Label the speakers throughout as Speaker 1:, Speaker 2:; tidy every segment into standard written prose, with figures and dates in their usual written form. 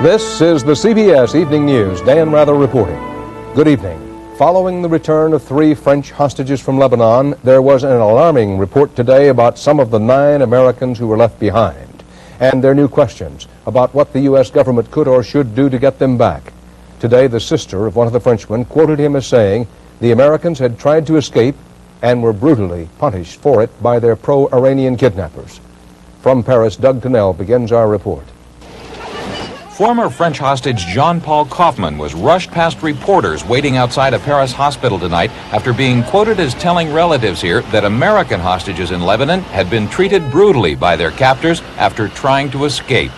Speaker 1: This is the CBS Evening News. Dan Rather reporting. Good evening. Following the return of 3 French hostages from Lebanon, there was an alarming report today about some of the 9 Americans who were left behind and their new questions about what the U.S. government could or should do to get them back. Today, the sister of one of the Frenchmen quoted him as saying the Americans had tried to escape and were brutally punished for it by their pro-Iranian kidnappers. From Paris, Doug Tennell begins our report.
Speaker 2: Former French hostage Jean-Paul Kaufmann was rushed past reporters waiting outside a Paris hospital tonight after being quoted as telling relatives here that American hostages in Lebanon had been treated brutally by their captors after trying to escape.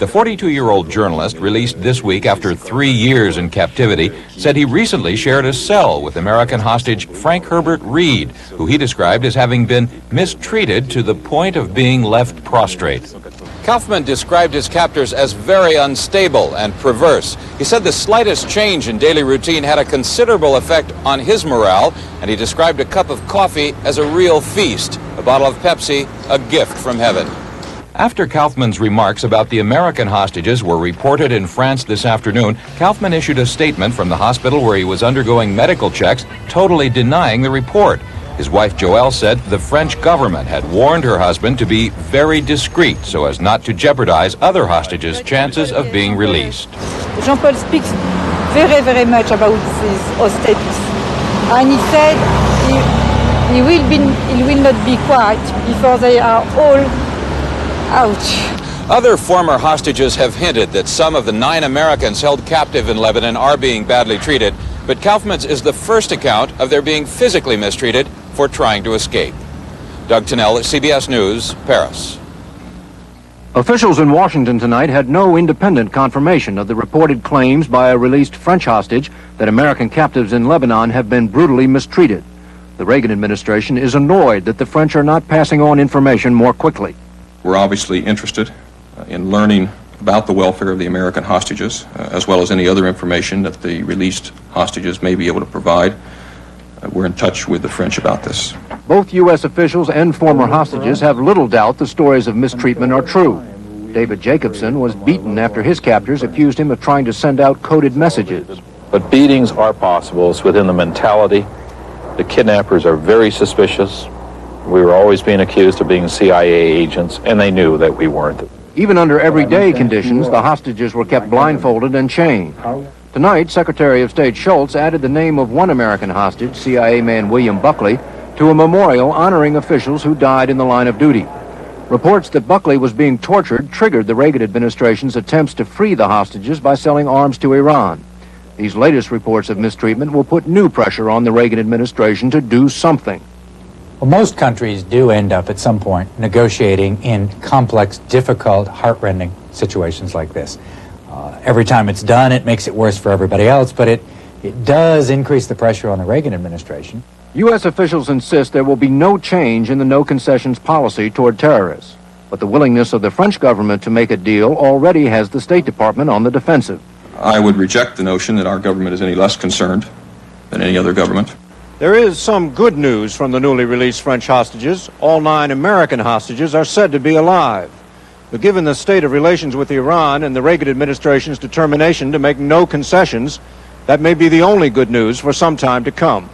Speaker 2: The 42-year-old journalist, released this week after 3 years in captivity, said he recently shared a cell with American hostage Frank Herbert Reed, who he described as having been mistreated to the point of being left prostrate. Kaufmann described his captors as very unstable and perverse. He said the slightest change in daily routine had a considerable effect on his morale, and he described a cup of coffee as a real feast, a bottle of Pepsi, a gift from heaven. After Kaufmann's remarks about the American hostages were reported in France this afternoon, Kaufmann issued a statement from the hospital where he was undergoing medical checks, totally denying the report. His wife Joelle said the French government had warned her husband to be very discreet so as not to jeopardize other hostages' chances of being released.
Speaker 3: Jean-Paul speaks very, very much about these hostages. And he said he will not be quiet before they are all out.
Speaker 2: Other former hostages have hinted that some of the 9 Americans held captive in Lebanon are being badly treated, but Kaufmann's is the first account of their being physically mistreated for trying to escape. Doug Tennell, CBS News, Paris.
Speaker 4: Officials in Washington tonight had no independent confirmation of the reported claims by a released French hostage that American captives in Lebanon have been brutally mistreated. The Reagan administration is annoyed that the French are not passing on information more quickly.
Speaker 5: We're obviously interested in learning about the welfare of the American hostages, as well as any other information that the released hostages may be able to provide. We're in touch with the French about this.
Speaker 4: Both U.S. officials and former hostages have little doubt the stories of mistreatment are true. David Jacobson was beaten after his captors accused him of trying to send out coded messages.
Speaker 6: But beatings are possible. It's within the mentality. The kidnappers are very suspicious. We were always being accused of being CIA agents, and they knew that we weren't.
Speaker 4: Even under everyday conditions, the hostages were kept blindfolded and chained. Tonight, Secretary of State Schultz added the name of one American hostage, CIA man William Buckley, to a memorial honoring officials who died in the line of duty. Reports that Buckley was being tortured triggered the Reagan administration's attempts to free the hostages by selling arms to Iran. These latest reports of mistreatment will put new pressure on the Reagan administration to do something.
Speaker 7: Well, most countries do end up at some point negotiating in complex, difficult, heartrending situations like this. Every time it's done, it makes it worse for everybody else, but it does increase the pressure on the Reagan administration.
Speaker 4: U.S. officials insist there will be no change in the no concessions policy toward terrorists. But the willingness of the French government to make a deal already has the State Department on the defensive.
Speaker 5: I would reject the notion that our government is any less concerned than any other government.
Speaker 8: There is some good news from the newly released French hostages. All 9 American hostages are said to be alive. But given the state of relations with Iran and the Reagan administration's determination to make no concessions, that may be the only good news for some time to come.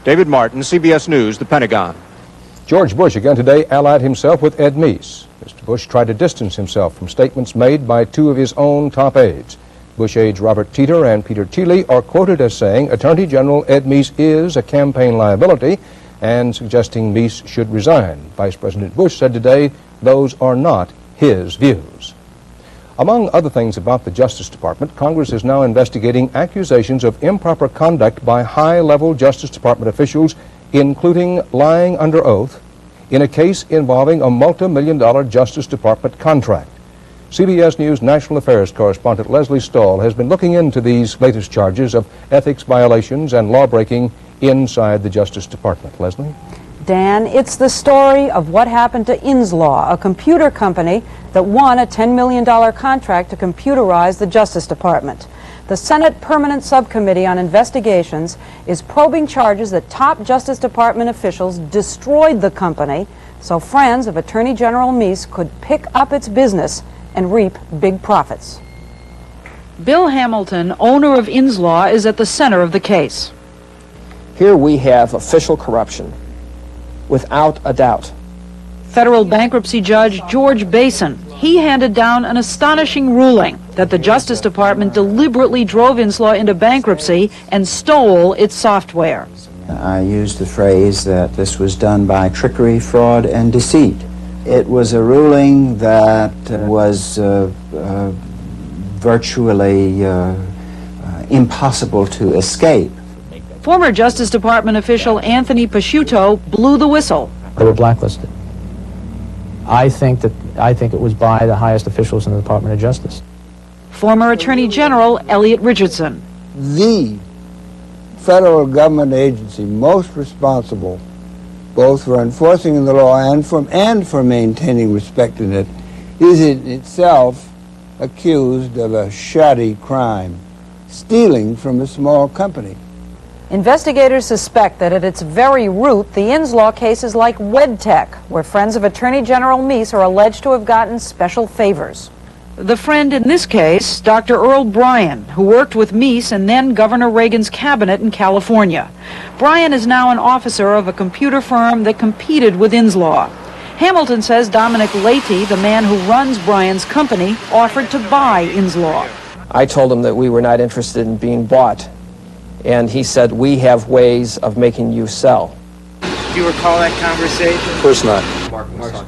Speaker 8: David Martin, CBS News, the Pentagon.
Speaker 1: George Bush again today allied himself with Ed Meese. Mr. Bush tried to distance himself from statements made by 2 of his own top aides. Bush aides Robert Teeter and Peter Thiele are quoted as saying Attorney General Ed Meese is a campaign liability and suggesting Meese should resign. Vice President Bush said today those are not his views. Among other things about the Justice Department, Congress is now investigating accusations of improper conduct by high-level Justice Department officials, including lying under oath, in a case involving a multi-million-dollar Justice Department contract. CBS News National Affairs correspondent Leslie Stahl has been looking into these latest charges of ethics violations and law-breaking inside the Justice Department. Leslie?
Speaker 9: Dan, it's the story of what happened to Inslaw, a computer company that won a $10 million contract to computerize the Justice Department. The Senate Permanent Subcommittee on Investigations is probing charges that top Justice Department officials destroyed the company so friends of Attorney General Meese could pick up its business and reap big profits.
Speaker 10: Bill Hamilton, owner of Inslaw, is at the center of the case.
Speaker 11: Here we have official corruption, without a doubt.
Speaker 10: Federal bankruptcy judge George Basin, he handed down an astonishing ruling that the Justice Department deliberately drove Inslaw into bankruptcy and stole its software.
Speaker 12: I used the phrase that this was done by trickery, fraud, and deceit. It was a ruling that was virtually impossible to escape.
Speaker 10: Former Justice Department official Anthony Pasciuto blew the whistle.
Speaker 13: They were blacklisted. I think it was by the highest officials in the Department of Justice.
Speaker 10: Former Attorney General Elliot Richardson.
Speaker 14: The federal government agency most responsible both for enforcing the law and for maintaining respect in it is in itself accused of a shoddy crime, stealing from a small company.
Speaker 9: Investigators suspect that at its very root, the Inslaw case is like WedTech, where friends of Attorney General Meese are alleged to have gotten special favors.
Speaker 10: The friend in this case, Dr. Earl Bryan, who worked with Meese and then Governor Reagan's cabinet in California. Bryan is now an officer of a computer firm that competed with Inslaw. Hamilton says Dominic Leahy, the man who runs Bryan's company, offered to buy Inslaw.
Speaker 11: I told him that we were not interested in being bought, and he said, we have ways of making you sell.
Speaker 15: Do you recall that conversation?
Speaker 11: Of course not.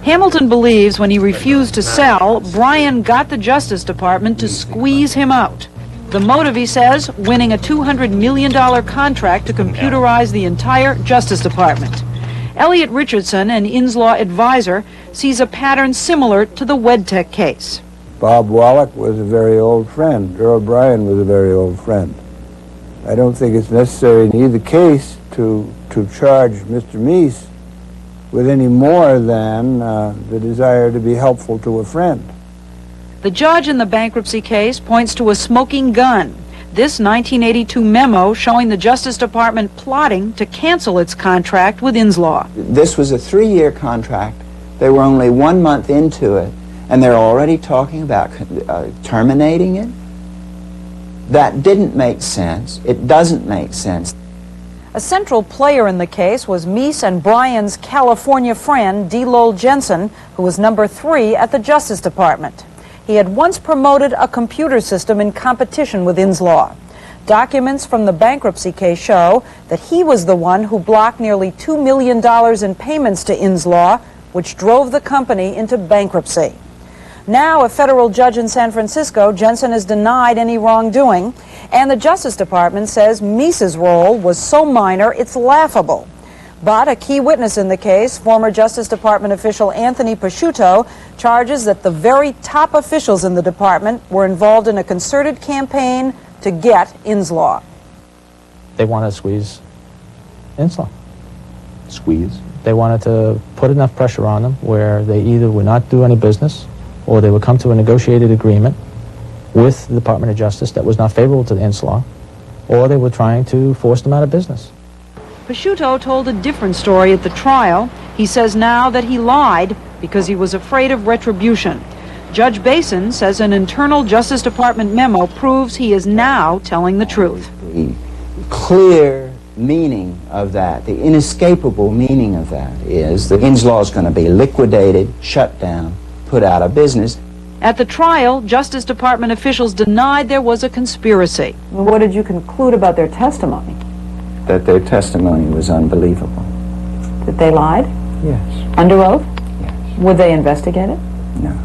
Speaker 10: Hamilton believes when he refused to sell, Bryan got the Justice Department to squeeze him out. The motive, he says, winning a $200 million contract to computerize the entire Justice Department. Elliot Richardson, an Inslaw advisor, sees a pattern similar to the WedTech case.
Speaker 14: Bob Wallach was a very old friend. Earl Bryan was a very old friend. I don't think it's necessary in either case to charge Mr. Meese with any more than the desire to be helpful to a friend.
Speaker 10: The judge in the bankruptcy case points to a smoking gun. This 1982 memo showing the Justice Department plotting to cancel its contract with Inslaw.
Speaker 12: This was a 3-year contract. They were only 1 month into it, and they're already talking about terminating it? That didn't make sense. It doesn't make sense.
Speaker 9: A central player in the case was Meese and Bryan's California friend, D. Lowell Jensen, who was number 3 at the Justice Department. He had once promoted a computer system in competition with Inslaw. Documents from the bankruptcy case show that he was the one who blocked nearly $2 million in payments to Inslaw, which drove the company into bankruptcy. Now, a federal judge in San Francisco, Jensen has denied any wrongdoing, and the Justice Department says Meese's role was so minor it's laughable. But a key witness in the case, former Justice Department official Anthony Pasciuto, charges that the very top officials in the department were involved in a concerted campaign to get Inslaw.
Speaker 13: They wanted to squeeze Inslaw.
Speaker 12: Squeeze?
Speaker 13: They wanted to put enough pressure on them where they either would not do any business or they would come to a negotiated agreement with the Department of Justice that was not favorable to the Inslaw, or they were trying to force them out of business.
Speaker 10: Pasciuto told a different story at the trial. He says now that he lied because he was afraid of retribution. Judge Basin says an internal Justice Department memo proves he is now telling the truth.
Speaker 12: The clear meaning of that, the inescapable meaning of that is that Inslaw is going to be liquidated, shut down, put out of business.
Speaker 10: At the trial, Justice Department officials denied there was a conspiracy.
Speaker 9: What did you conclude about their testimony?
Speaker 12: That their testimony was unbelievable.
Speaker 9: That they lied?
Speaker 12: Yes.
Speaker 9: Under oath?
Speaker 12: Yes.
Speaker 9: Would they investigate it?
Speaker 12: No.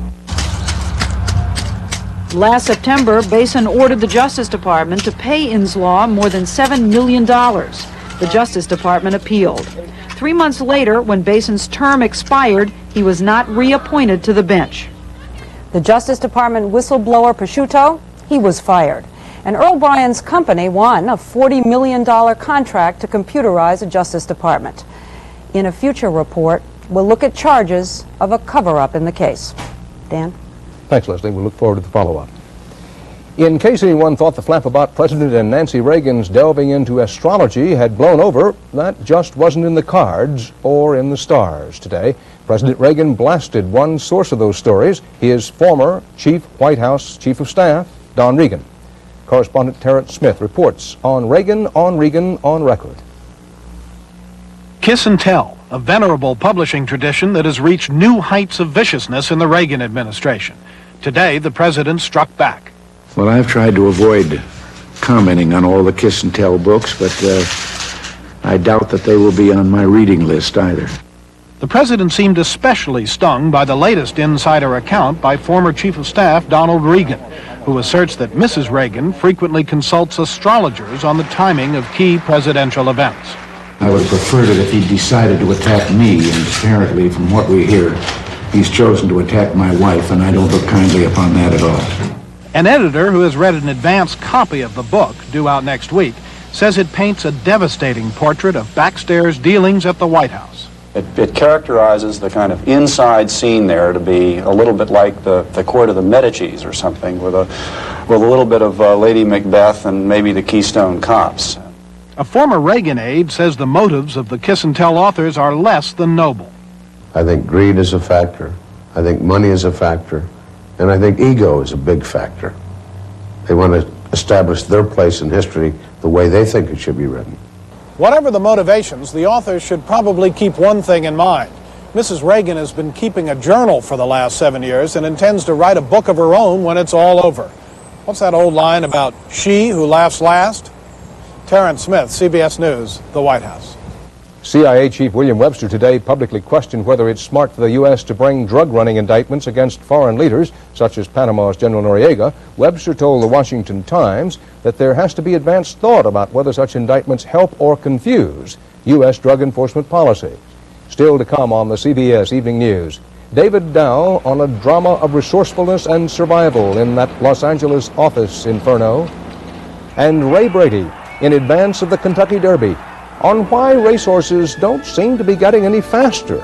Speaker 10: Last September, Basin ordered the Justice Department to pay Inslaw more than $7 million. The Justice Department appealed. 3 months later, when Basin's term expired, he was not reappointed to the bench.
Speaker 9: The Justice Department whistleblower Pasciuto, he was fired. And Earl Bryan's company won a $40 million contract to computerize the Justice Department. In a future report, we'll look at charges of a cover-up in the case. Dan?
Speaker 1: Thanks, Leslie. We'll look forward to the follow-up. In case anyone thought the flap about President and Nancy Reagan's delving into astrology had blown over, that just wasn't in the cards or in the stars today. President Reagan blasted one source of those stories, his former White House Chief of Staff, Don Regan. Correspondent Terrence Smith reports on Reagan, on record.
Speaker 16: Kiss and Tell, a venerable publishing tradition that has reached new heights of viciousness in the Reagan administration. Today, the president struck back.
Speaker 17: Well, I've tried to avoid commenting on all the Kiss and Tell books, but I doubt that they will be on my reading list either.
Speaker 16: The president seemed especially stung by the latest insider account by former Chief of Staff Donald Regan, who asserts that Mrs. Reagan frequently consults astrologers on the timing of key presidential events.
Speaker 17: I would prefer that if he decided to attack me, and apparently from what we hear, he's chosen to attack my wife, and I don't look kindly upon that at all.
Speaker 16: An editor who has read an advance copy of the book, due out next week, says it paints a devastating portrait of backstairs dealings at the White House.
Speaker 18: It characterizes the kind of inside scene there to be a little bit like the court of the Medicis or something, with a little bit of Lady Macbeth and maybe the Keystone Cops.
Speaker 16: A former Reagan aide says the motives of the Kiss and Tell authors are less than noble.
Speaker 19: I think greed is a factor. I think money is a factor. And I think ego is a big factor. They want to establish their place in history the way they think it should be written.
Speaker 16: Whatever the motivations, the authors should probably keep one thing in mind. Mrs. Reagan has been keeping a journal for the last 7 years and intends to write a book of her own when it's all over. What's that old line about she who laughs last? Terrence Smith, CBS News, the White House.
Speaker 1: CIA Chief William Webster today publicly questioned whether it's smart for the U.S. to bring drug-running indictments against foreign leaders, such as Panama's General Noriega. Webster told the Washington Times that there has to be advanced thought about whether such indictments help or confuse U.S. drug enforcement policy. Still to come on the CBS Evening News. David Dow on a drama of resourcefulness and survival in that Los Angeles office inferno. And Ray Brady in advance of the Kentucky Derby on why racehorses don't seem to be getting any faster.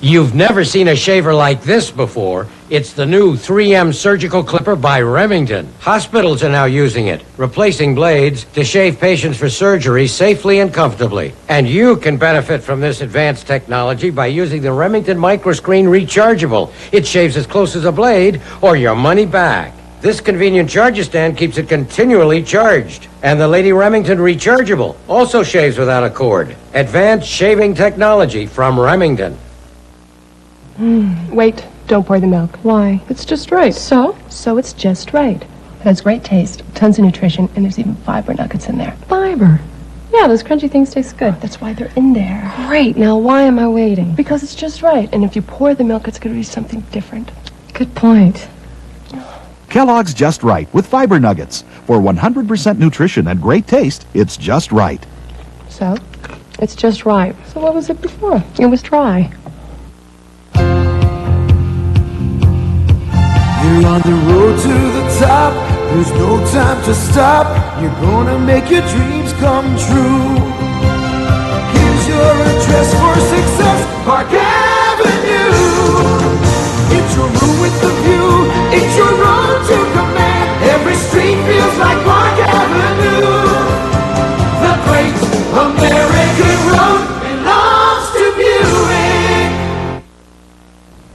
Speaker 20: You've never seen a shaver like this before. It's the new 3M surgical clipper by Remington. Hospitals are now using it, replacing blades to shave patients for surgery safely and comfortably. And you can benefit from this advanced technology by using the Remington Microscreen Rechargeable. It shaves as close as a blade or your money back. This convenient charger stand keeps it continually charged. And the Lady Remington Rechargeable also shaves without a cord. Advanced shaving technology from Remington.
Speaker 21: Wait, don't pour the milk. Why? It's just right. So it's just right. It has great taste, tons of nutrition, and there's even fiber nuggets in there. Fiber? Yeah, those crunchy things taste good. That's why they're in there. Great, now why am I waiting? Because it's just right, and if you pour the milk, it's going to be something different. Good point.
Speaker 22: Kellogg's Just Right with fiber nuggets. For 100% nutrition and great taste, it's just right.
Speaker 21: So, it's just right. So what was it before? It was dry.
Speaker 23: You're on the road to the top, there's no time to stop. You're gonna make your dreams come true. Here's your address for success, Park Avenue. It's your room with the view, it's your road to command. Every street feels like Park Avenue. The great American road belongs to Buick.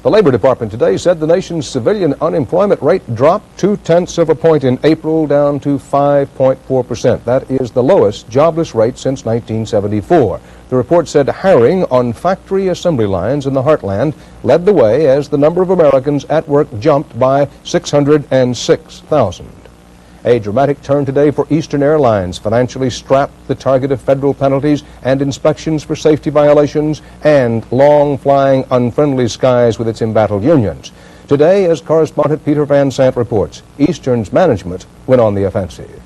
Speaker 1: The Labor Department today said the nation's civilian unemployment rate dropped 0.2 points in April, down to 5.4%. That is the lowest jobless rate since 1974. The report said hiring on factory assembly lines in the heartland led the way as the number of Americans at work jumped by 606,000. A dramatic turn today for Eastern Airlines, financially strapped the target of federal penalties and inspections for safety violations and long flying unfriendly skies with its embattled unions. Today, as correspondent Peter Van Sant reports, Eastern's management went on the offensive.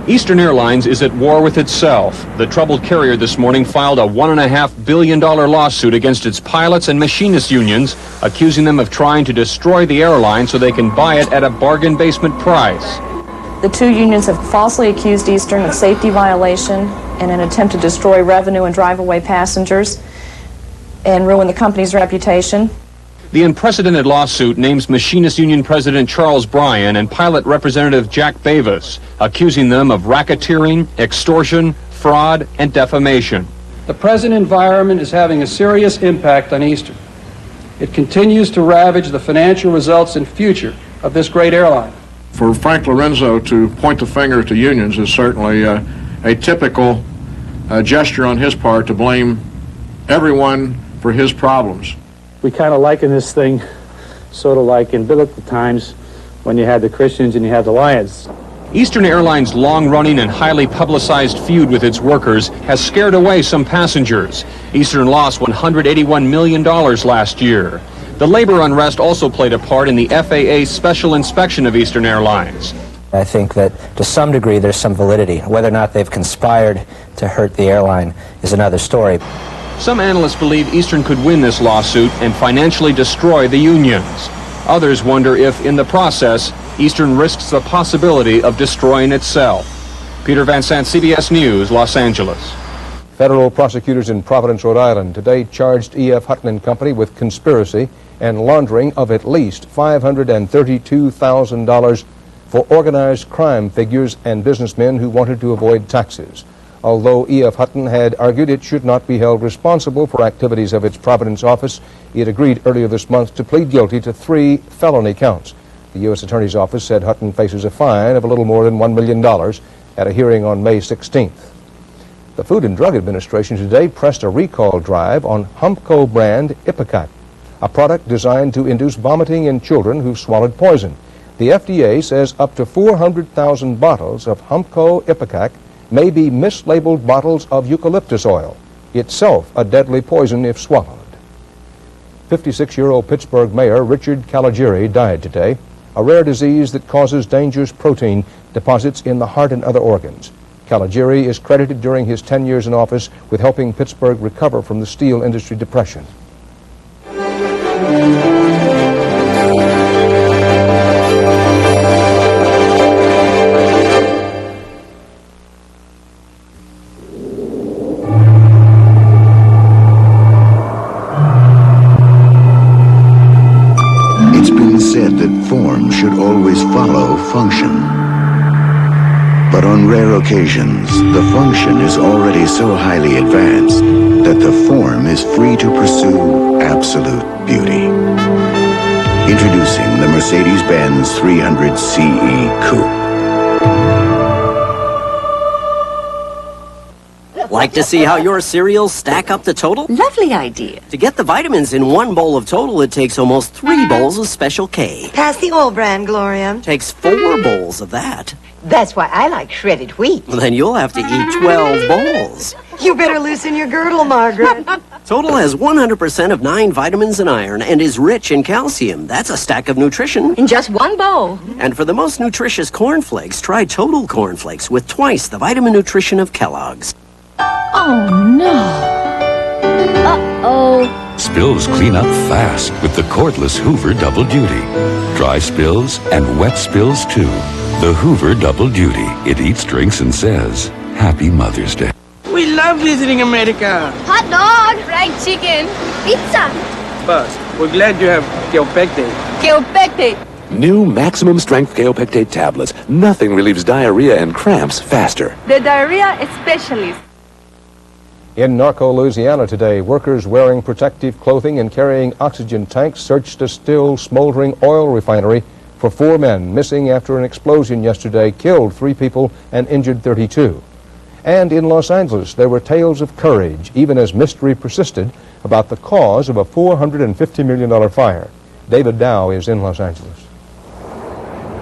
Speaker 24: Eastern Airlines is at war with itself. The troubled carrier this morning filed a $1.5 billion lawsuit against its pilots and machinist unions, accusing them of trying to destroy the airline so they can buy it at a bargain basement price.
Speaker 25: The two unions have falsely accused Eastern of safety violation in an attempt to destroy revenue and drive away passengers and ruin the company's reputation.
Speaker 24: The unprecedented lawsuit names Machinist Union President Charles Bryan and pilot representative Jack Bavis, accusing them of racketeering, extortion, fraud, and defamation.
Speaker 2: The present environment is having a serious impact on Eastern. It continues to ravage the financial results and future of this great airline.
Speaker 3: For Frank Lorenzo to point the finger to unions is certainly a typical gesture on his part to blame everyone for his problems.
Speaker 4: We kind of liken this thing sort of like in biblical times when you had the Christians and you had the lions.
Speaker 24: Eastern Airlines' long-running and highly publicized feud with its workers has scared away some passengers. Eastern lost $181 million last year. The labor unrest also played a part in the FAA's special inspection of Eastern Airlines.
Speaker 6: I think that to some degree there's some validity. Whether or not they've conspired to hurt the airline is another story.
Speaker 24: Some analysts believe Eastern could win this lawsuit and financially destroy the unions. Others wonder if, in the process, Eastern risks the possibility of destroying itself. Peter Van Sant, CBS News, Los Angeles.
Speaker 1: Federal prosecutors in Providence, Rhode Island, today charged E.F. Hutton and Company with conspiracy and laundering of at least $532,000 for organized crime figures and businessmen who wanted to avoid taxes. Although E.F. Hutton had argued it should not be held responsible for activities of its Providence office, it agreed earlier this month to plead guilty to 3 felony counts. The U.S. Attorney's Office said Hutton faces a fine of a little more than $1 million at a hearing on May 16th. The Food and Drug Administration today pressed a recall drive on Humco brand Ipecac, a product designed to induce vomiting in children who swallowed poison. The FDA says up to 400,000 bottles of Humco Ipecac may be mislabeled bottles of eucalyptus oil, itself a deadly poison if swallowed. 56-year-old Pittsburgh Mayor Richard Caligiuri died today, a rare disease that causes dangerous protein deposits in the heart and other organs. Caligiuri is credited during his 10 years in office with helping Pittsburgh recover from the steel industry depression.
Speaker 7: It's been said that form should always follow function. But on rare occasions, the function is already so highly advanced that the form is free to pursue absolute beauty. Introducing the Mercedes-Benz 300 CE Coupe.
Speaker 26: Like to see how your cereals stack up the total?
Speaker 27: Lovely idea.
Speaker 26: To get the vitamins in one bowl of total, it takes almost 3 bowls of Special K.
Speaker 27: Pass the all brand, Gloria.
Speaker 26: Takes 4 bowls of that.
Speaker 27: That's why I like shredded wheat.
Speaker 26: Well, then you'll have to eat 12 bowls.
Speaker 27: You better loosen your girdle, Margaret.
Speaker 26: Total has 100% of 9 vitamins and iron and is rich in calcium. That's a stack of nutrition.
Speaker 27: In just 1 bowl.
Speaker 26: And for the most nutritious cornflakes, try Total Cornflakes with twice the vitamin nutrition of Kellogg's.
Speaker 27: Oh, no. Uh-oh.
Speaker 28: Spills clean up fast with the cordless Hoover Double Duty. Dry spills and wet spills too. The Hoover Double Duty. It eats, drinks, and says, Happy Mother's Day.
Speaker 29: We love visiting America.
Speaker 30: Hot dog, fried chicken, pizza.
Speaker 29: Buzz, we're glad you have Kaopectate.
Speaker 30: Kaopectate.
Speaker 31: New maximum strength Kaopectate tablets. Nothing relieves diarrhea and cramps faster.
Speaker 30: The diarrhea specialist.
Speaker 1: In Norco, Louisiana today, workers wearing protective clothing and carrying oxygen tanks searched a still smoldering oil refinery for 4 men missing after an explosion yesterday killed 3 people and injured 32. And in Los Angeles, there were tales of courage, even as mystery persisted about the cause of a $450 million fire. David Dow is in Los Angeles.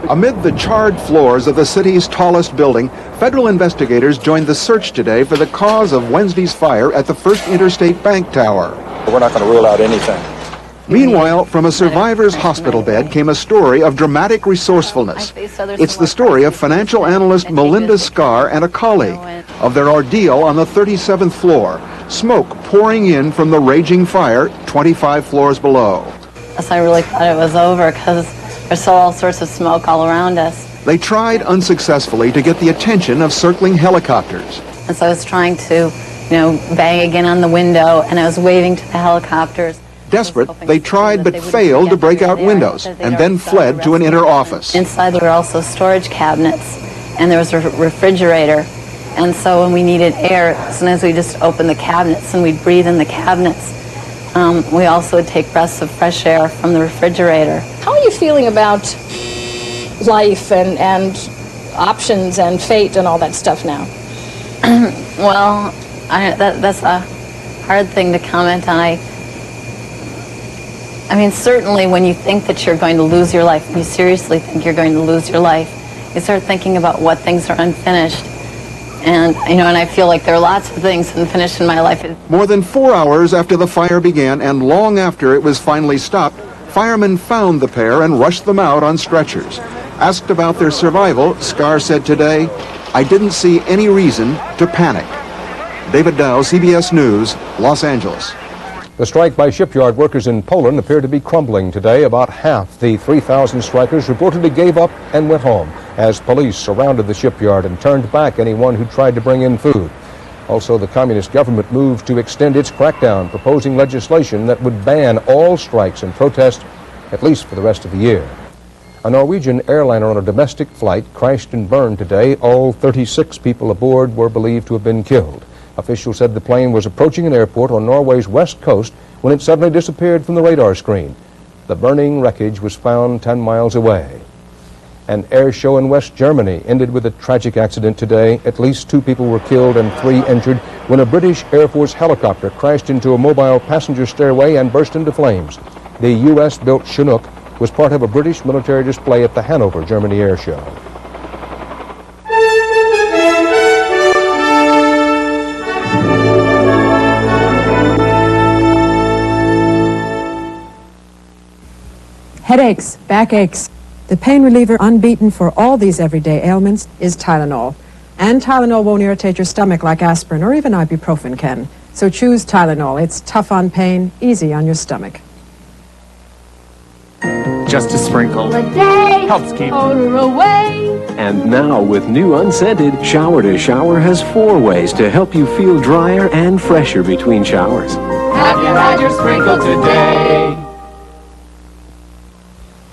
Speaker 32: Amid the charred floors of the city's tallest building, federal investigators joined the search today for the cause of Wednesday's fire at the First Interstate Bank Tower.
Speaker 33: We're not going to rule out anything.
Speaker 32: Meanwhile, from a survivor's hospital bed came a story of dramatic resourcefulness. It's the story of financial analyst Melinda Scarr and a colleague, of their ordeal on the 37th floor, smoke pouring in from the raging fire 25 floors below.
Speaker 34: I really thought it was over because there's still all sorts of smoke all around us.
Speaker 32: They tried unsuccessfully to get the attention of circling helicopters.
Speaker 34: And so I was trying to, bang again on the window, and I was waving to the helicopters.
Speaker 32: Desperate, they tried but failed to break out windows and then fled to an inner office.
Speaker 34: Inside there were also storage cabinets, and there was a refrigerator, And so when we needed air, sometimes we just opened the cabinets and we'd breathe in the cabinets. We also would take breaths of fresh air from the refrigerator.
Speaker 5: How are you feeling about life and options and fate and all that stuff now?
Speaker 34: Well, that's a hard thing to comment on. I mean, certainly when you think that you're going to lose your life, when you seriously think you're going to lose your life, you start thinking about what things are unfinished. And, and I feel like there are lots of things unfinished in my life.
Speaker 32: More than 4 hours after the fire began and long after it was finally stopped, firemen found the pair and rushed them out on stretchers. Asked about their survival, Scar said today, "I didn't see any reason to panic." David Dow, CBS News, Los Angeles.
Speaker 1: The strike by shipyard workers in Poland appeared to be crumbling today. About half the 3,000 strikers reportedly gave up and went home as police surrounded the shipyard and turned back anyone who tried to bring in food. Also, the communist government moved to extend its crackdown, proposing legislation that would ban all strikes and protests, at least for the rest of the year. A Norwegian airliner on a domestic flight crashed and burned today. All 36 people aboard were believed to have been killed. Officials said the plane was approaching an airport on Norway's west coast when it suddenly disappeared from the radar screen. The burning wreckage was found 10 miles away. An air show in West Germany ended with a tragic accident today. At least 2 people were killed and 3 injured when a British Air Force helicopter crashed into a mobile passenger stairway and burst into flames. The U.S.-built Chinook was part of a British military display at the Hanover, Germany Air Show.
Speaker 8: Headaches, backaches. The pain reliever unbeaten for all these everyday ailments is Tylenol. And Tylenol won't irritate your stomach like aspirin or even ibuprofen can. So choose Tylenol. It's tough on pain, easy on your stomach.
Speaker 9: Just a sprinkle.
Speaker 30: A day,
Speaker 9: helps keep
Speaker 30: odor away.
Speaker 9: And now with new unscented, Shower to Shower has 4 ways to help you feel drier and fresher between showers.
Speaker 30: Have you had your sprinkle today?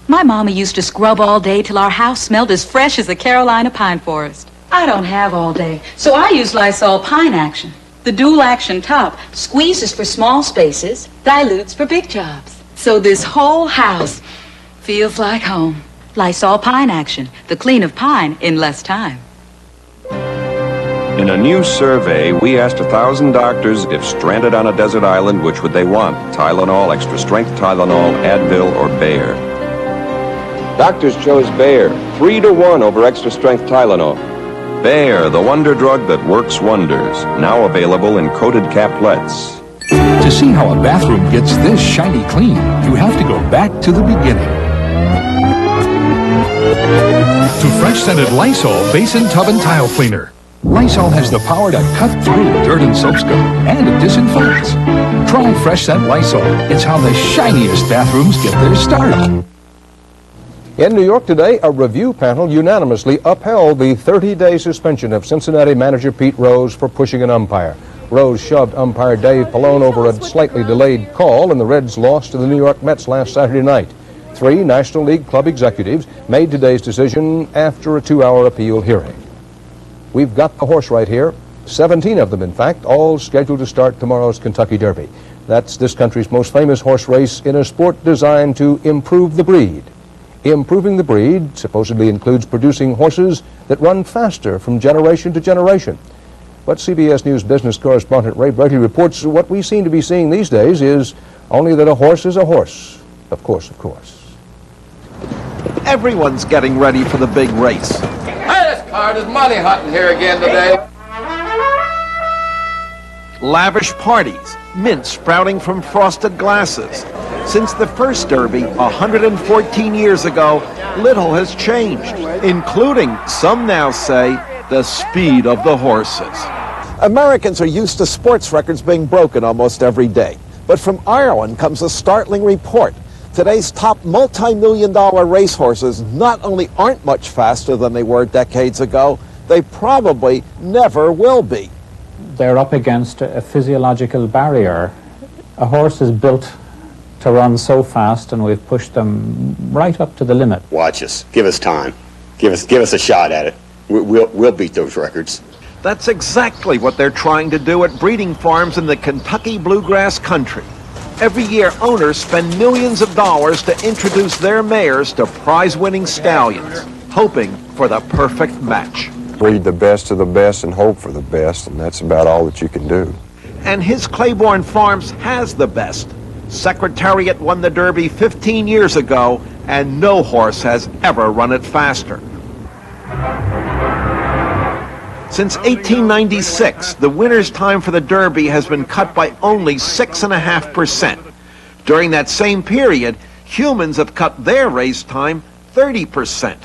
Speaker 10: My mama used to scrub all day till our house smelled as fresh as the Carolina pine forest. I don't have all day, so I use Lysol Pine Action. The dual action top squeezes for small spaces, dilutes for big jobs. So this whole house feels like home. Lysol Pine Action, the clean of pine in less time.
Speaker 11: In a new survey, we asked 1,000 doctors if stranded on a desert island, which would they want? Tylenol, Extra Strength Tylenol, Advil, or Bayer? Doctors chose Bayer, 3-to-1 over Extra Strength Tylenol. Bayer, the wonder drug that works wonders. Now available in coated caplets.
Speaker 12: To see how a bathroom gets this shiny clean, you have to go back to the beginning. To fresh-scented Lysol Basin Tub and Tile Cleaner. Lysol has the power to cut through dirt and soap scum, and it disinfects. Try Fresh Scent Lysol. It's how the shiniest bathrooms get their start.
Speaker 1: In New York today, a review panel unanimously upheld the 30-day suspension of Cincinnati manager Pete Rose for pushing an umpire. Rose shoved umpire Dave Pallone over a slightly delayed call, and the Reds lost to the New York Mets last Saturday night. 3 National League club executives made today's decision after a 2-hour appeal hearing. We've got the horse right here, 17 of them, in fact, all scheduled to start tomorrow's Kentucky Derby. That's this country's most famous horse race in a sport designed to improve the breed. Improving the breed supposedly includes producing horses that run faster from generation to generation. But CBS News business correspondent Ray Brady reports what we seem to be seeing these days is only that a horse is a horse. Of course, of course.
Speaker 13: Everyone's getting ready for the big race.
Speaker 14: Hey, this card is money hunting here again today.
Speaker 13: Lavish parties, mint sprouting from frosted glasses. Since the first Derby 114 years ago, little has changed, including, some now say, the speed of the horses. Americans are used to sports records being broken almost every day. But from Ireland comes a startling report. Today's top multi-million-dollar racehorses not only aren't much faster than they were decades ago, they probably never will be.
Speaker 4: They're up against a physiological barrier. A horse is built to run so fast, and we've pushed them right up to the limit.
Speaker 15: Watch us. Give us time. Give us a shot at it. We'll beat those records.
Speaker 13: That's exactly what they're trying to do at breeding farms in the Kentucky bluegrass country. Every year, owners spend millions of dollars to introduce their mares to prize-winning stallions, hoping for the perfect match.
Speaker 11: Breed the best of the best and hope for the best, and that's about all that you can do.
Speaker 13: And his Claiborne Farms has the best. Secretariat won the Derby 15 years ago, and no horse has ever run it faster. Since 1896, the winner's time for the Derby has been cut by only 6.5%. During that same period, humans have cut their race time 30%.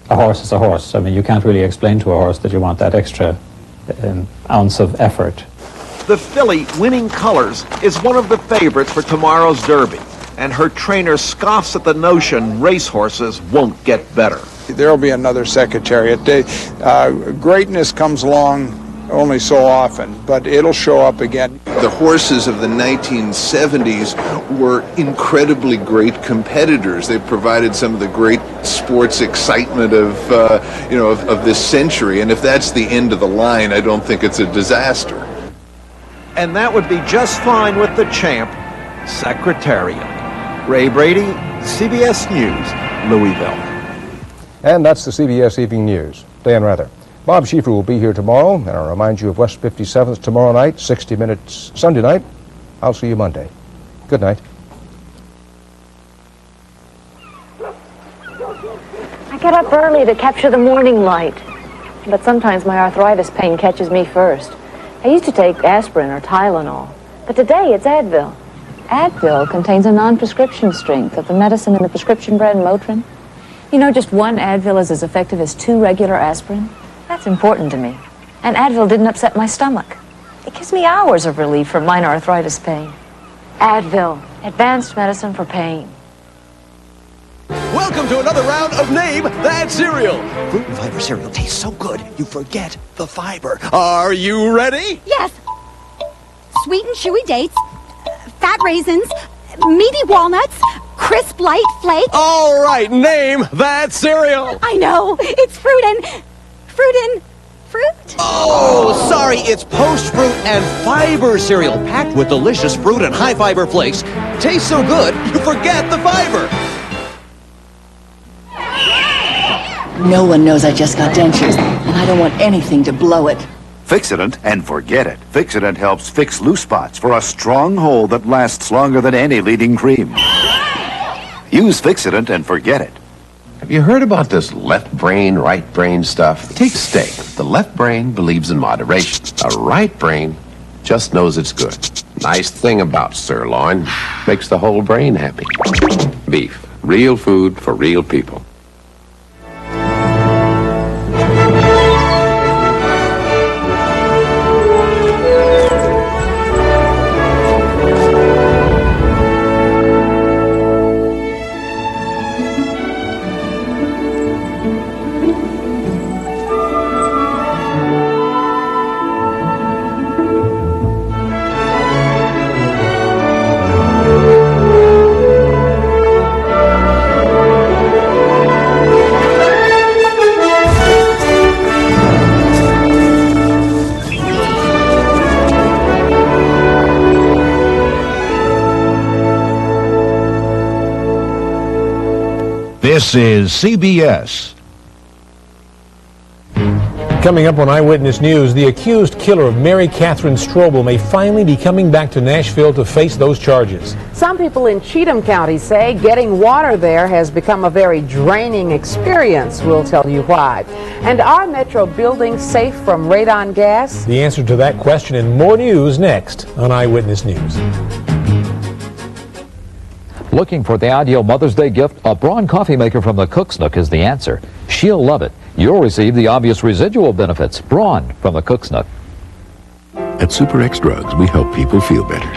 Speaker 4: A horse is a horse. I mean, you can't really explain to a horse that you want that extra ounce of effort.
Speaker 13: The filly, Winning Colors, is one of the favorites for tomorrow's Derby, and her trainer scoffs at the notion racehorses won't get better.
Speaker 33: There'll be another Secretariat. Greatness comes along only so often, but it'll show up again.
Speaker 2: The horses of the 1970s were incredibly great competitors. They provided some of the great sports excitement of this century. And if that's the end of the line, I don't think it's a disaster.
Speaker 13: And that would be just fine with the champ, Secretariat. Ray Brady, CBS News, Louisville.
Speaker 1: And that's the CBS Evening News. Dan Rather. Bob Schieffer will be here tomorrow, and I'll remind you of West 57th tomorrow night, 60 Minutes Sunday night. I'll see you Monday. Good night.
Speaker 3: I get up early to capture the morning light, but sometimes my arthritis pain catches me first. I used to take aspirin or Tylenol, but today it's Advil. Advil contains a non-prescription strength of the medicine in the prescription brand Motrin. You know, just one Advil is as effective as 2 regular aspirin. That's important to me. And Advil didn't upset my stomach. It gives me hours of relief from minor arthritis pain. Advil, advanced medicine for pain.
Speaker 6: Welcome to another round of Name That Cereal. Fruit and fiber cereal tastes so good, you forget the fiber. Are you ready?
Speaker 15: Yes. Sweet and chewy dates, fat raisins, meaty walnuts, crisp light flakes.
Speaker 6: All right, name that cereal.
Speaker 15: I know. It's fruit and fruit.
Speaker 6: Oh, sorry. It's post-fruit and fiber cereal packed with delicious fruit and high-fiber flakes. Tastes so good, you forget the fiber.
Speaker 16: No one knows I just got dentures, and I don't want anything to blow it.
Speaker 17: Fixodent and forget it. Fixodent helps fix loose spots for a strong hold that lasts longer than any leading cream. Use Fixodent and forget it.
Speaker 18: Have you heard about this left brain, right brain stuff? Take steak. The left brain believes in moderation. The right brain just knows it's good. Nice thing about sirloin, makes the whole brain happy. Beef, real food for real people.
Speaker 19: This is CBS.
Speaker 20: Coming up on Eyewitness News, the accused killer of Mary Catherine Strobel may finally be coming back to Nashville to face those charges.
Speaker 21: Some people in Cheatham County say getting water there has become a very draining experience. We'll tell you why. And are metro buildings safe from radon gas?
Speaker 20: The answer to that question and more news next on Eyewitness News.
Speaker 22: Looking for the ideal Mother's Day gift? A Braun coffee maker from the Cook's Nook is the answer. She'll love it. You'll receive the obvious residual benefits. Braun from the Cook's Nook.
Speaker 28: At Super X Drugs, we help people feel better.